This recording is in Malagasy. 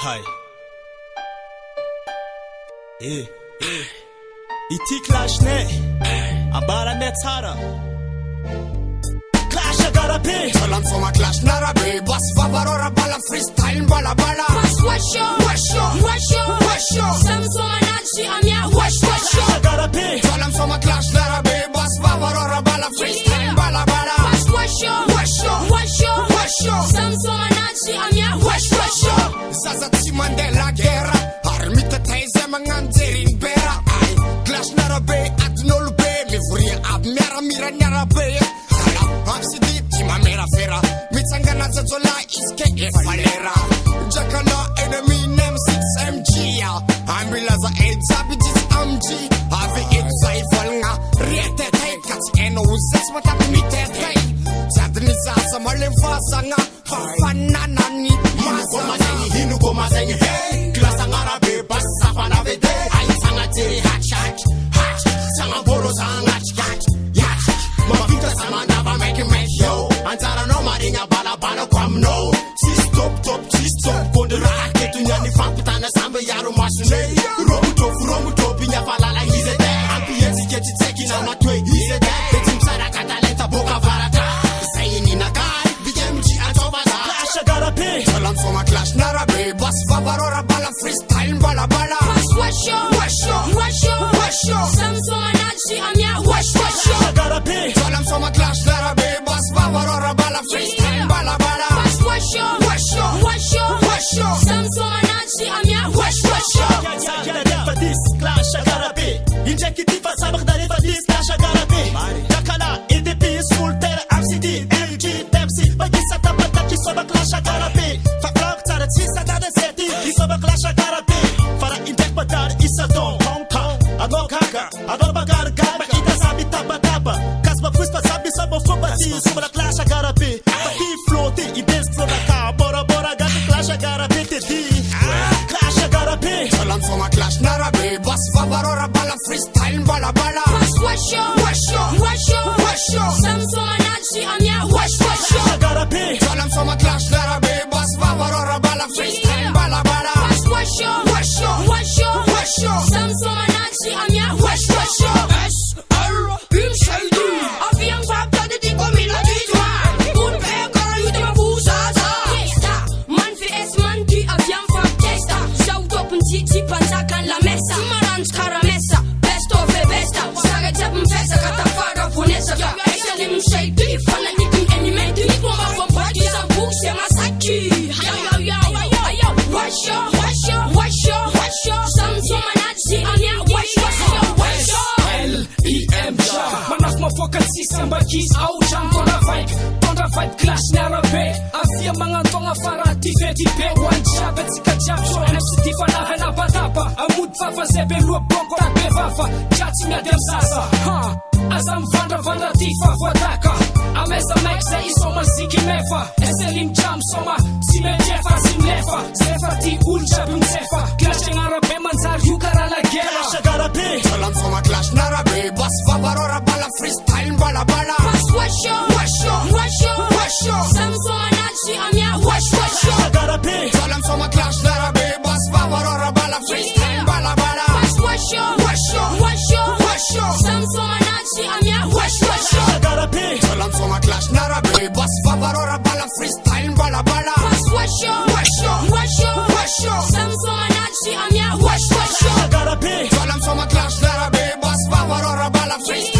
Hai. Ity clash-ne ambarane tsara. Clash agarabe Talan foma clash narabe Bas vavarora bala freestyle bala bala Wash wash yo Wash yo Wash yo Wash yo Sam foma nachi amya wash wash yo agarabe Talan foma clash narabe Bas vavarora bala freestyle bala bala Wash wash yo Wash yo Wash yo Wash yo Sam foma nachi amya wash wash yo Zaza tsy mandeha la guerra Ary mitataiza magnanjerin bera Ay clash narabe atin'olobe Mivoria aby miaramira niarabe Amsidi tsy mamera fera Mitsangana jajola izy ke efa lera Jakana enemy name 6MG Ambilaza ejaby jitsy amgy Avy eto zay volagna Retetay ka tsy hainao zatsy matapy mitetay Jiady ny zaza malemy fahazagna Fa fananany mazagna Hinuko mazagny hey Classe agnarabe basy safana vede Aitsagna jery hatchat Hatch Sagnambolo sangatchkat Yatch Mavita samandava make yo Anjaranao marigna balabala ko aminao Tsy stop Kondy raha keto niany fampitana samby yaro masonay Romotofo Pignafalala izy ede Ampietsike tsy tseky na matoe izy ede De tsy misaraka talenta boka varatra Zay ninakay BMG antsovasa clash agarabe Talan foma clash narabe Bas vavarora bala freestyle bala bala Wash wash yo Wash yo Wash yo Wash yo Sam foma nachi amya wash wash yo agarabe Talan foma clash narabe Bas vavarora bala freestyle bala bala Wash wash yo Wash yo Wash yo Wash yo Sam foma nachi amya wash wash yo rehefa disy clash agarabe Indraiky ty fa sabaka da rehefa disy clash agarabe Dakala EDP full terre MCD MG Pepsi Bagisa tapataky isôva clash agarabe Fa franko tsara tsy sadada zety isôva clash agarabe Fara indraiky badary isadon Hong Kong Anao gaga Anao bagarigary Mahita saby tabataba Kazy mapusy fa saby sôba fomba tsy isôva clash agarabe Fa ty floty ibesy flônaka Bora gaga clash agarabe tedy Clash agarabe Talan foma clash narabe Bas vavarora bala freestyle bala bala Wash wash yo Wash yo Wash yo Wash yo Sam foma nachi amya wash wash yo agarabe Talan foma clash narabe Bas vavarora bala freestyle bala bala Wash wash yo Wash yo Wash yo Wash yo Sam foma nachi amya wash wash yo Une shady Avian fapta de ti komila ditwa Un pekara yute mafusaza Testa Man fi es man ti avian fap testa Shout up un titi panzakan la mesa Sumaranj karamesa Best of the besta Saga jab mpesa katafara funesa Eisa lim shady Fana ikim enimenti Nikmo mafam party Zambu se masaki Yo Wash yo Wash yo Wash yo Wash yo Sam soma nachi amya wash wash yo Wash yo L.E.M. Manas mafokat si sambakis au jam Tonda vibe clash narabe Avia mangantonga fara tifeti be One jab et sika jab show NFC tifana hena batapa Amud fafa zebe lua bongo takbe vafa Chachi miadem sasa Azam vanda tifa wataka Ameza mekse isoma ziki mefa Eselim jam soma Sime jefa simlefa Zefa ti ulja bimsefa Clash narabe manzar yukara la gera clash agarabe Talan foma clash narabe Bas vavarora bala freestyle bala bala Wash wash yo Wash yo Wash yo Wash yo Sam foma nachi amya wash wash yo agarabe Talan foma clash narabe Bas vavarora bala freestyle bala bala Wash wash yo Wash yo Wash yo Wash yo Sam foma nachi amya wash wash yo agarabe Talan foma clash narabe Bas vavarora bala freestyle bala bala Wash wash yo Wash yo Wash yo Wash yo Sam foma nachi amya wash wash yo agarabe Talan foma clash narabe Bas vavarora bala freestyle